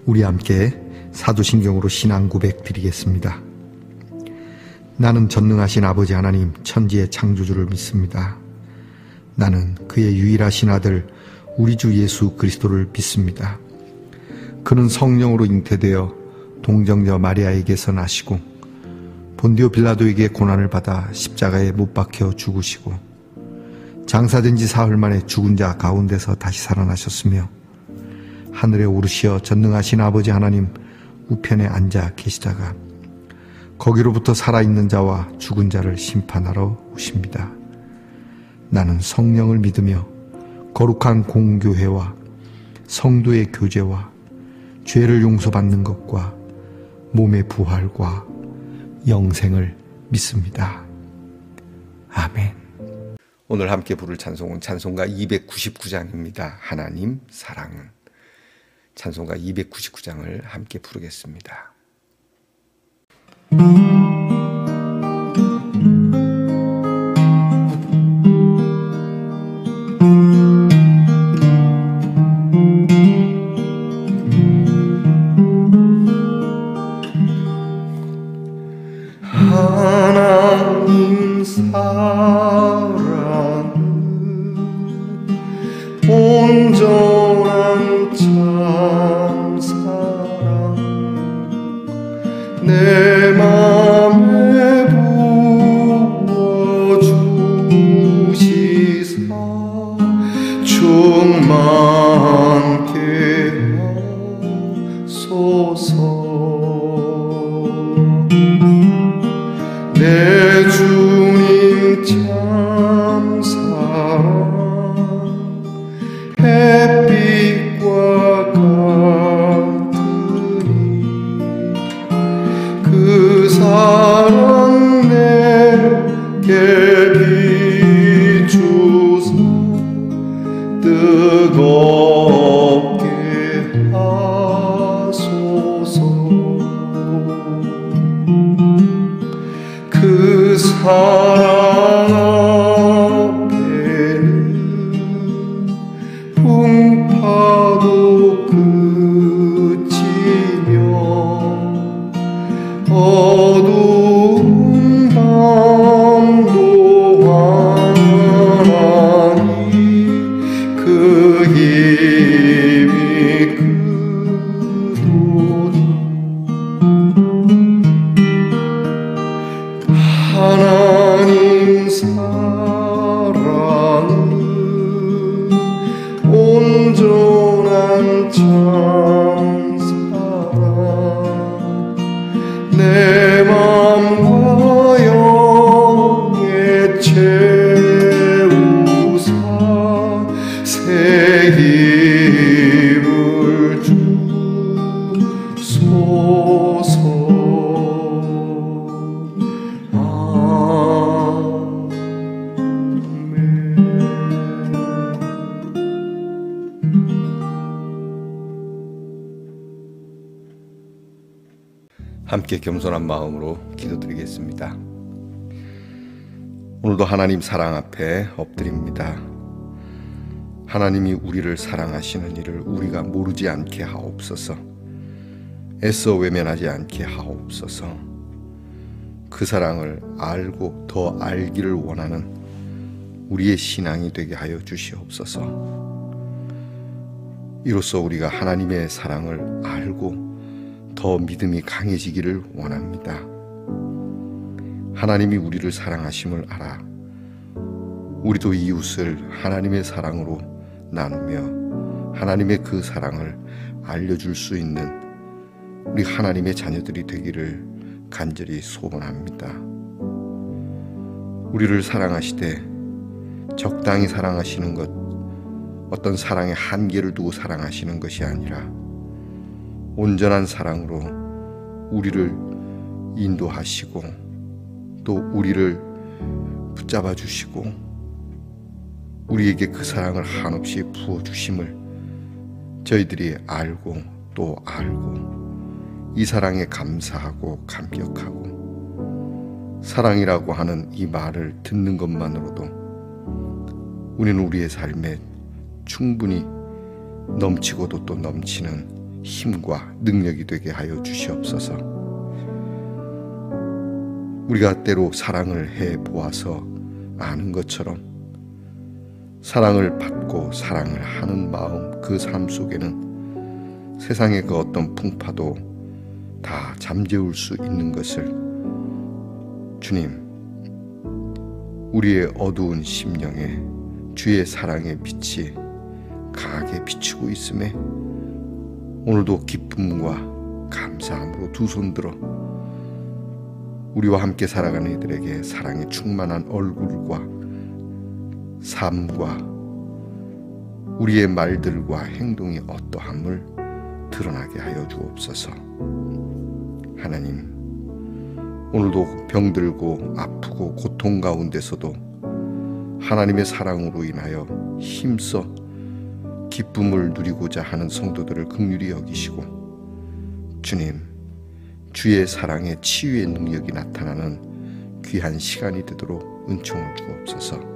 우리 함께 사도신경으로 신앙 고백 드리겠습니다. 나는 전능하신 아버지 하나님 천지의 창조주를 믿습니다. 나는 그의 유일하신 아들 우리 주 예수 그리스도를 믿습니다. 그는 성령으로 잉태되어 동정녀 마리아에게서 나시고 본디오 빌라도에게 고난을 받아 십자가에 못 박혀 죽으시고 장사된 지 사흘 만에 죽은 자 가운데서 다시 살아나셨으며 하늘에 오르시어 전능하신 아버지 하나님 우편에 앉아 계시다가 거기로부터 살아있는 자와 죽은 자를 심판하러 오십니다. 나는 성령을 믿으며 거룩한 공교회와 성도의 교제와 죄를 용서받는 것과 몸의 부활과 영생을 믿습니다. 아멘. 오늘 함께 부를 찬송은 찬송가 299장입니다. 하나님 사랑은. 찬송가 299장을 함께 부르겠습니다. 하나님 사랑은 온전한 참사랑 내 맘에 부어주시사 충만케 하소서. 내 주님 참 사랑 햇빛과 같으니 그 사랑 내게 비추사 뜨겁게 하소서. 그 사랑 앞에는 풍파도 그치며 어두운 밤도 환하니 그 힘이 크도다. 하나님 사랑은 온전한 참 사랑 내 맘과 영에 채우사 새 힘을 주소서. 함께 겸손한 마음으로 기도드리겠습니다. 오늘도 하나님 사랑 앞에 엎드립니다. 하나님이 우리를 사랑하시는 일을 우리가 모르지 않게 하옵소서. 애써 외면하지 않게 하옵소서. 그 사랑을 알고 더 알기를 원하는 우리의 신앙이 되게 하여 주시옵소서. 이로써 우리가 하나님의 사랑을 알고 더 믿음이 강해지기를 원합니다. 하나님이 우리를 사랑하심을 알아 우리도 이웃을 하나님의 사랑으로 나누며 하나님의 그 사랑을 알려줄 수 있는 우리 하나님의 자녀들이 되기를 간절히 소원합니다. 우리를 사랑하시되 적당히 사랑하시는 것, 어떤 사랑의 한계를 두고 사랑하시는 것이 아니라 온전한 사랑으로 우리를 인도하시고 또 우리를 붙잡아 주시고 우리에게 그 사랑을 한없이 부어주심을 저희들이 알고 또 알고 이 사랑에 감사하고 감격하고 사랑이라고 하는 이 말을 듣는 것만으로도 우리는 우리의 삶에 충분히 넘치고도 또 넘치는 힘과 능력이 되게 하여 주시옵소서. 우리가 때로 사랑을 해 보아서 아는 것처럼 사랑을 받고 사랑을 하는 마음, 그 삶 속에는 세상의 그 어떤 풍파도 다 잠재울 수 있는 것을 주님, 우리의 어두운 심령에 주의 사랑의 빛이 강하게 비추고 있음에 오늘도 기쁨과 감사함으로 두 손 들어 우리와 함께 살아가는 이들에게 사랑에 충만한 얼굴과 삶과 우리의 말들과 행동이 어떠함을 드러나게 하여 주옵소서. 하나님, 오늘도 병들고 아프고 고통 가운데서도 하나님의 사랑으로 인하여 힘써 기쁨을 누리고자 하는 성도들을 긍휼히 여기시고, 주님, 주의 사랑의 치유의 능력이 나타나는 귀한 시간이 되도록 은총을 주옵소서.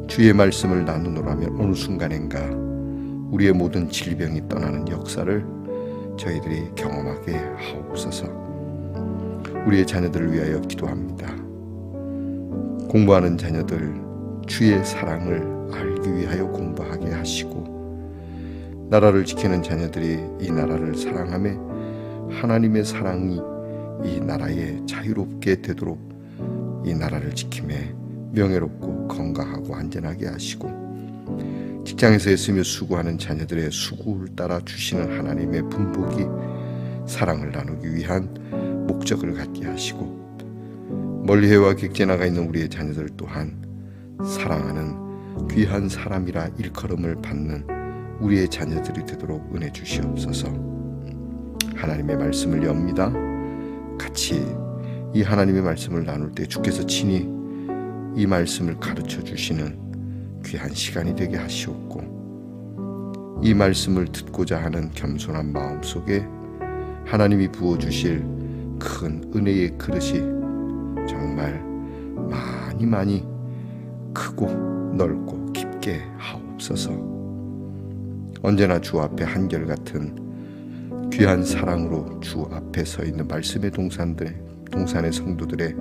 주의 말씀을 나누노라면 어느 순간인가 우리의 모든 질병이 떠나는 역사를 저희들이 경험하게 하옵소서. 우리의 자녀들을 위하여 기도합니다. 공부하는 자녀들 주의 사랑을 알기 위하여 공부하게 하시고, 나라를 지키는 자녀들이 이 나라를 사랑하며 하나님의 사랑이 이 나라에 자유롭게 되도록 이 나라를 지키며 명예롭고 건강하고 안전하게 하시고, 직장에서 애쓰며 수고하는 자녀들의 수고를 따라 주시는 하나님의 분복이 사랑을 나누기 위한 목적을 갖게 하시고, 멀리해와 객지 나가 있는 우리의 자녀들 또한 사랑하는 귀한 사람이라 일컬음을 받는 우리의 자녀들이 되도록 은혜 주시옵소서. 하나님의 말씀을 엽니다. 같이 이 하나님의 말씀을 나눌 때 주께서 친히 이 말씀을 가르쳐 주시는 귀한 시간이 되게 하시옵고, 이 말씀을 듣고자 하는 겸손한 마음 속에 하나님이 부어주실 큰 은혜의 그릇이 정말 많이 크고 넓고 깊게 하옵소서. 언제나 주 앞에 한결같은 귀한 사랑으로 주 앞에 서 있는 말씀의 동산의 성도들의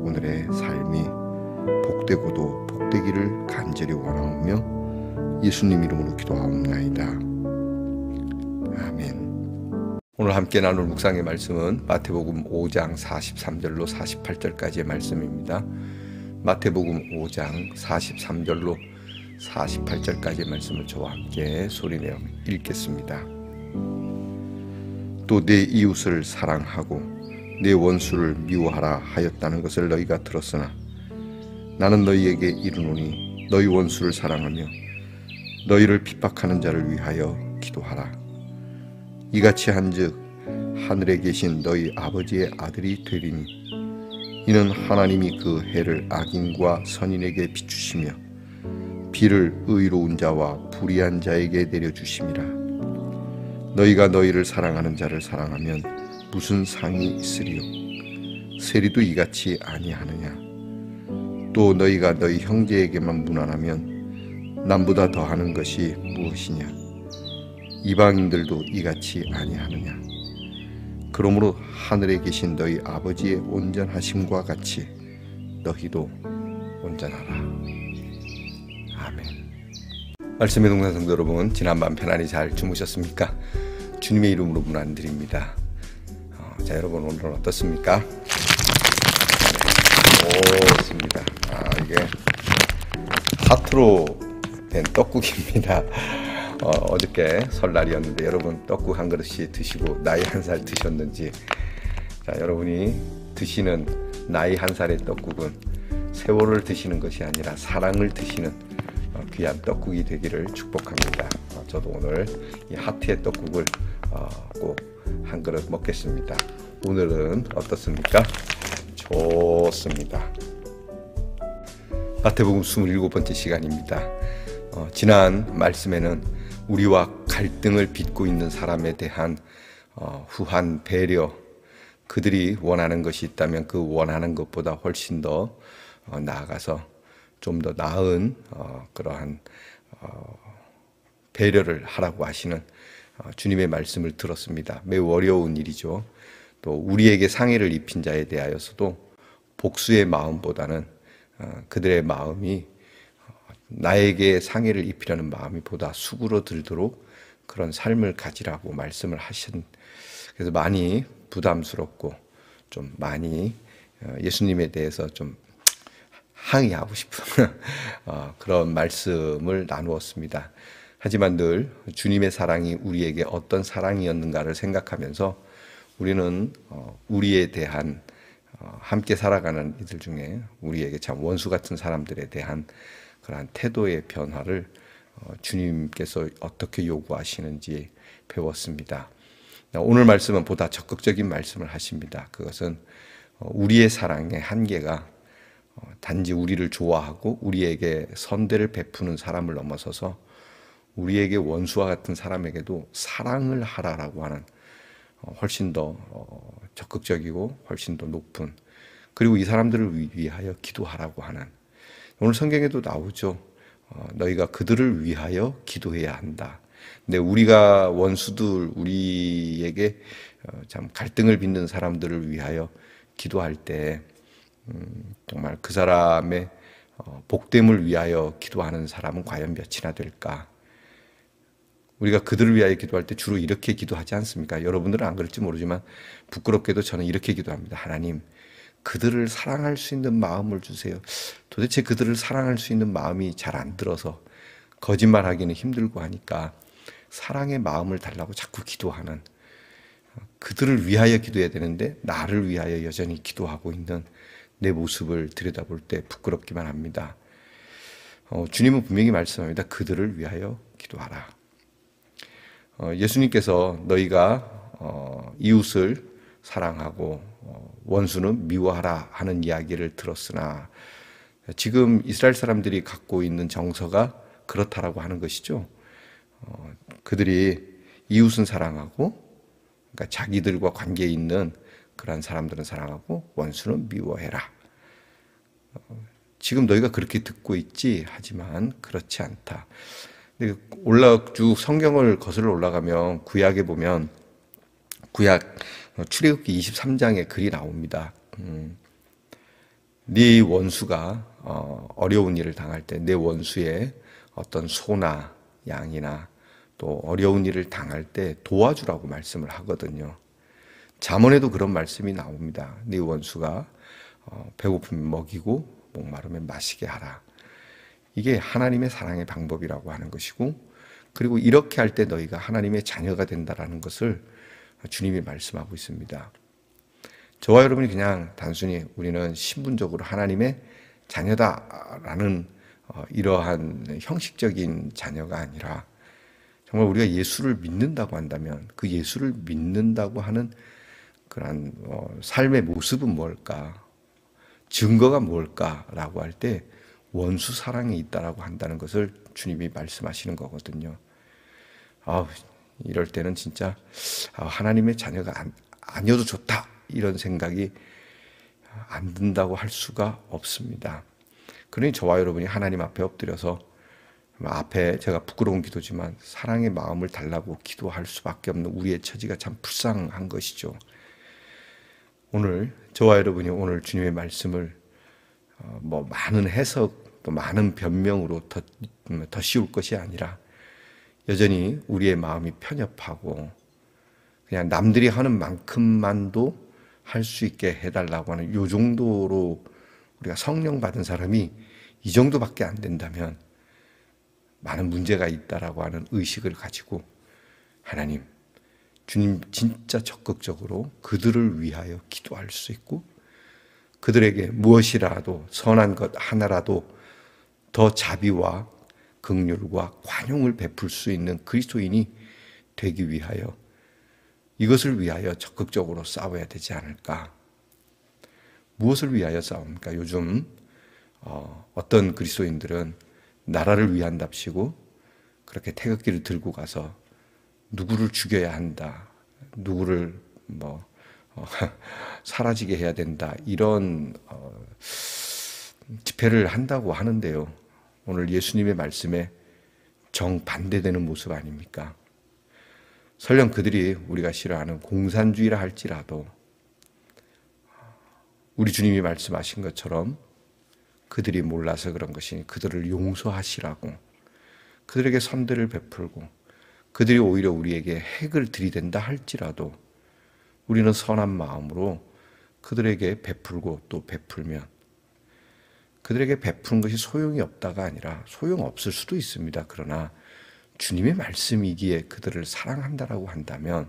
오늘의 삶이 복되고도 복되기를 간절히 원하오며 예수님 이름으로 기도하옵나이다. 아멘. 오늘 함께 나눌 묵상의 말씀은 마태복음 5장 43절로 48절까지의 말씀입니다. 마태복음 5장 43절로 48절까지의 말씀을 저와 함께 소리내어 읽겠습니다. 또 내 이웃을 사랑하고 내 원수를 미워하라 하였다는 것을 너희가 들었으나 나는 너희에게 이르노니 너희 원수를 사랑하며 너희를 핍박하는 자를 위하여 기도하라. 이같이 한즉 하늘에 계신 너희 아버지의 아들이 되리니 이는 하나님이 그 해를 악인과 선인에게 비추시며 비를 의로운 자와 불의한 자에게 내려주심이라. 너희가 너희를 사랑하는 자를 사랑하면 무슨 상이 있으리요? 세리도 이같이 아니하느냐? 또 너희가 너희 형제에게만 무난하면 남보다 더하는 것이 무엇이냐? 이방인들도 이같이 아니하느냐? 그러므로 하늘에 계신 너희 아버지의 온전하심과 같이 너희도 온전하라. 아멘. 말씀의 동산 성도 여러분, 지난밤 편안히 잘 주무셨습니까? 주님의 이름으로 문안드립니다. 자, 여러분 오늘은 어떻습니까? 좋습니다. 이게 사투로 된 떡국입니다. 어저께 설날이었는데 여러분 떡국 한 그릇씩 드시고 나이 한 살 드셨는지, 자, 여러분이 드시는 나이 한 살의 떡국은 세월을 드시는 것이 아니라 사랑을 드시는 귀한 떡국이 되기를 축복합니다. 저도 오늘 이 하트의 떡국을 꼭 한 그릇 먹겠습니다. 오늘은 어떻습니까? 좋습니다. 마태복음 27번째 시간입니다. 지난 말씀에는 우리와 갈등을 빚고 있는 사람에 대한 후한 배려, 그들이 원하는 것이 있다면 그 원하는 것보다 훨씬 더 나아가서 좀 더 나은 그러한 배려를 하라고 하시는 주님의 말씀을 들었습니다. 매우 어려운 일이죠. 또 우리에게 상해를 입힌 자에 대하여서도 복수의 마음보다는 그들의 마음이 나에게 상해를 입히려는 마음이 보다 수그러들도록 그런 삶을 가지라고 말씀을 하신, 그래서 많이 부담스럽고 좀 많이 예수님에 대해서 좀 항의하고 싶은 그런 말씀을 나누었습니다. 하지만 늘 주님의 사랑이 우리에게 어떤 사랑이었는가를 생각하면서 우리는 우리에 대한 함께 살아가는 이들 중에 우리에게 참 원수 같은 사람들에 대한 그러한 태도의 변화를 주님께서 어떻게 요구하시는지 배웠습니다. 오늘 말씀은 보다 적극적인 말씀을 하십니다. 그것은 우리의 사랑의 한계가 단지 우리를 좋아하고 우리에게 선대를 베푸는 사람을 넘어서서 우리에게 원수와 같은 사람에게도 사랑을 하라라고 하는 훨씬 더 적극적이고 훨씬 더 높은, 그리고 이 사람들을 위하여 기도하라고 하는, 오늘 성경에도 나오죠. 너희가 그들을 위하여 기도해야 한다. 근데 우리가 원수들, 우리에게 참 갈등을 빚는 사람들을 위하여 기도할 때 정말 그 사람의 복됨을 위하여 기도하는 사람은 과연 몇이나 될까? 우리가 그들을 위하여 기도할 때 주로 이렇게 기도하지 않습니까? 여러분들은 안 그럴지 모르지만 부끄럽게도 저는 이렇게 기도합니다. 하나님, 그들을 사랑할 수 있는 마음을 주세요. 도대체 그들을 사랑할 수 있는 마음이 잘 안 들어서 거짓말하기는 힘들고 하니까 사랑의 마음을 달라고 자꾸 기도하는, 그들을 위하여 기도해야 되는데 나를 위하여 여전히 기도하고 있는 내 모습을 들여다볼 때 부끄럽기만 합니다. 주님은 분명히 말씀합니다. 그들을 위하여 기도하라. 예수님께서 너희가 이웃을 사랑하고 원수는 미워하라 하는 이야기를 들었으나 지금 이스라엘 사람들이 갖고 있는 정서가 그렇다라고 하는 것이죠. 그들이 이웃은 사랑하고, 그러니까 자기들과 관계 있는 그러한 사람들은 사랑하고 원수는 미워해라. 지금 너희가 그렇게 듣고 있지, 하지만 그렇지 않다. 쭉 성경을 거슬러 올라가면 구약에 보면 구약 출애굽기 23장에 글이 나옵니다. 네 원수가 어려운 일을 당할 때 내 원수의 어떤 소나 양이나 또 어려운 일을 당할 때 도와주라고 말씀을 하거든요. 잠언에도 그런 말씀이 나옵니다. 네 원수가 배고프면 먹이고 목마르면 마시게 하라. 이게 하나님의 사랑의 방법이라고 하는 것이고, 그리고 이렇게 할 때 너희가 하나님의 자녀가 된다라는 것을 주님이 말씀하고 있습니다. 저와 여러분이 그냥 단순히 우리는 신분적으로 하나님의 자녀다라는 이러한 형식적인 자녀가 아니라 정말 우리가 예수를 믿는다고 한다면 그 예수를 믿는다고 하는 그런 삶의 모습은 뭘까? 증거가 뭘까라고 할 때 원수 사랑이 있다라고 한다는 것을 주님이 말씀하시는 거거든요. 이럴 때는 진짜 하나님의 자녀가 아니어도 좋다 이런 생각이 안 든다고 할 수가 없습니다. 그러니 저와 여러분이 하나님 앞에 엎드려서 앞에 제가 부끄러운 기도지만 사랑의 마음을 달라고 기도할 수밖에 없는 우리의 처지가 참 불쌍한 것이죠. 오늘 저와 여러분이 오늘 주님의 말씀을 많은 해석 또 많은 변명으로 더 씌울 것이 아니라 여전히 우리의 마음이 편협하고 그냥 남들이 하는 만큼만도 할 수 있게 해달라고 하는 요 정도로 우리가 성령 받은 사람이 이 정도밖에 안 된다면 많은 문제가 있다라고 하는 의식을 가지고 하나님, 주님 진짜 적극적으로 그들을 위하여 기도할 수 있고 그들에게 무엇이라도 선한 것 하나라도 더 자비와 긍휼과 관용을 베풀 수 있는 그리스도인이 되기 위하여 이것을 위하여 적극적으로 싸워야 되지 않을까? 무엇을 위하여 싸웁니까? 요즘 어떤 그리스도인들은 나라를 위한답시고 그렇게 태극기를 들고 가서 누구를 죽여야 한다, 누구를 사라지게 해야 된다 이런 집회를 한다고 하는데요. 오늘 예수님의 말씀에 정반대되는 모습 아닙니까? 설령 그들이 우리가 싫어하는 공산주의라 할지라도 우리 주님이 말씀하신 것처럼 그들이 몰라서 그런 것이니 그들을 용서하시라고, 그들에게 선대를 베풀고 그들이 오히려 우리에게 핵을 들이댄다 할지라도 우리는 선한 마음으로 그들에게 베풀고 또 베풀면, 그들에게 베푸는 것이 소용이 없다가 아니라 소용없을 수도 있습니다. 그러나 주님의 말씀이기에 그들을 사랑한다라고 한다면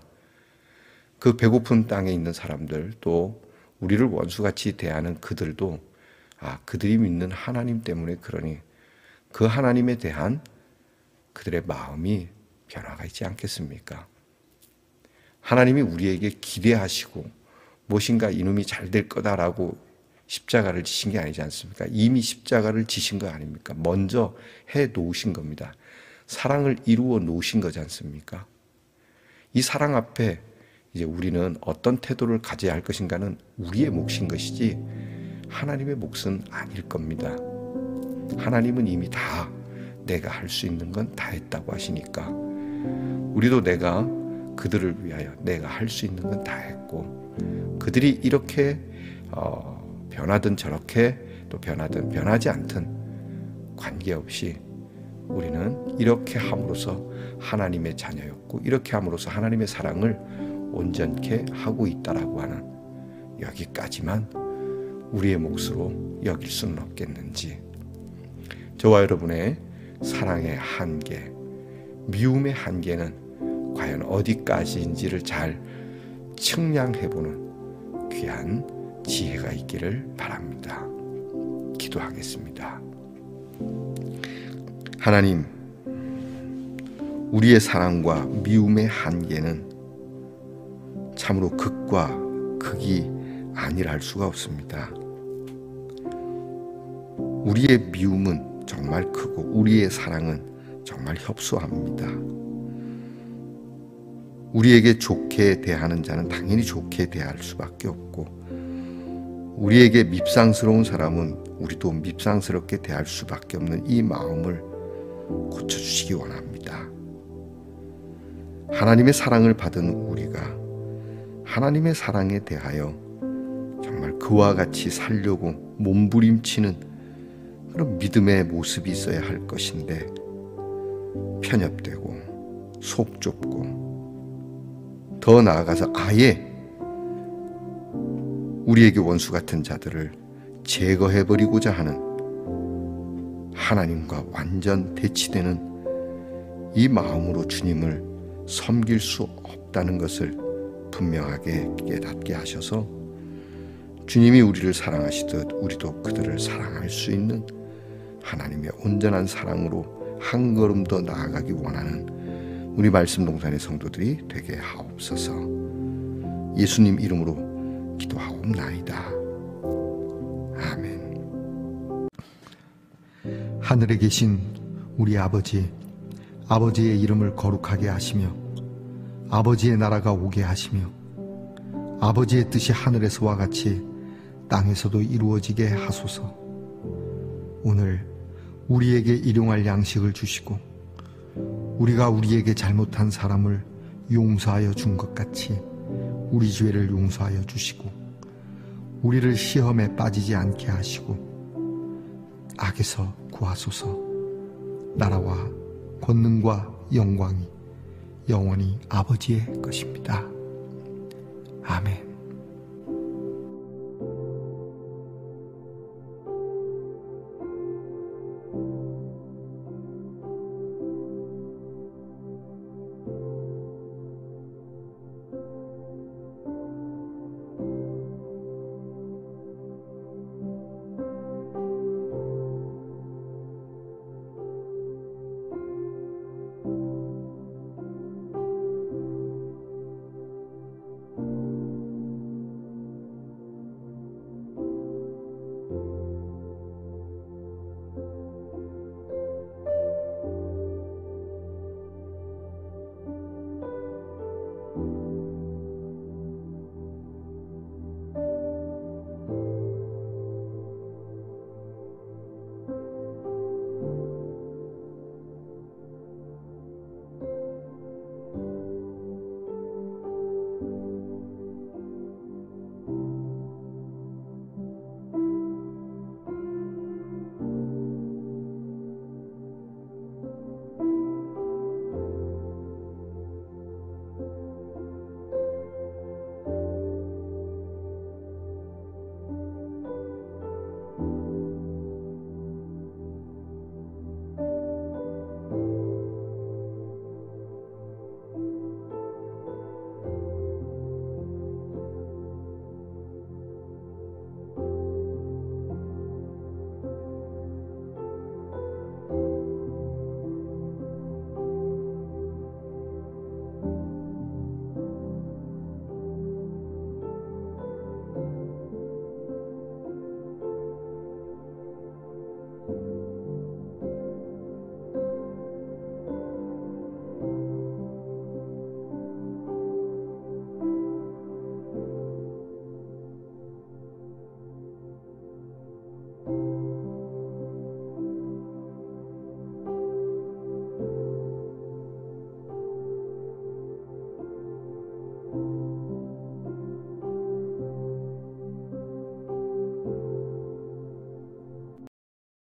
그 배고픈 땅에 있는 사람들, 또 우리를 원수같이 대하는 그들도 그들이 믿는 하나님 때문에 그러니 그 하나님에 대한 그들의 마음이 변화가 있지 않겠습니까? 하나님이 우리에게 기대하시고 무엇인가 이놈이 잘 될 거다라고 십자가를 지신 게 아니지 않습니까? 이미 십자가를 지신 거 아닙니까? 먼저 해 놓으신 겁니다. 사랑을 이루어 놓으신 거지 않습니까? 이 사랑 앞에 이제 우리는 어떤 태도를 가져야 할 것인가는 우리의 몫인 것이지 하나님의 몫은 아닐 겁니다. 하나님은 이미 다 내가 할 수 있는 건 다 했다고 하시니까 우리도 내가 그들을 위하여 내가 할 수 있는 건 다 했고, 그들이 이렇게 변하든 저렇게 또 변하든 변하지 않든 관계없이 우리는 이렇게 함으로써 하나님의 자녀였고 이렇게 함으로써 하나님의 사랑을 온전케 하고 있다라고 하는 여기까지만 우리의 몫으로 여길 수는 없겠는지, 저와 여러분의 사랑의 한계, 미움의 한계는 과연 어디까지인지를 잘 측량해보는 귀한 지혜가 있기를 바랍니다. 기도하겠습니다. 하나님, 우리의 사랑과 미움의 한계는 참으로 극과 극이 아니라 할 수가 없습니다. 우리의 미움은 정말 크고 우리의 사랑은 정말 협소합니다. 우리에게 좋게 대하는 자는 당연히 좋게 대할 수밖에 없고, 우리에게 밉상스러운 사람은 우리도 밉상스럽게 대할 수밖에 없는 이 마음을 고쳐주시기 원합니다. 하나님의 사랑을 받은 우리가 하나님의 사랑에 대하여 정말 그와 같이 살려고 몸부림치는 그런 믿음의 모습이 있어야 할 것인데, 편협되고 속 좁고 더 나아가서 아예 우리에게 원수 같은 자들을 제거해버리고자 하는 하나님과 완전 대치되는 이 마음으로 주님을 섬길 수 없다는 것을 분명하게 깨닫게 하셔서 주님이 우리를 사랑하시듯 우리도 그들을 사랑할 수 있는 하나님의 온전한 사랑으로 한 걸음 더 나아가기 원하는 우리 말씀 동산의 성도들이 되게 하옵소서. 예수님 이름으로 기도하옵나이다. 아멘. 하늘에 계신 우리 아버지, 아버지의 이름을 거룩하게 하시며 아버지의 나라가 오게 하시며 아버지의 뜻이 하늘에서와 같이 땅에서도 이루어지게 하소서. 오늘 우리에게 일용할 양식을 주시고 우리가 우리에게 잘못한 사람을 용서하여 준 것 같이 우리 죄를 용서하여 주시고 우리를 시험에 빠지지 않게 하시고 악에서 구하소서. 나라와 권능과 영광이 영원히 아버지의 것입니다. 아멘.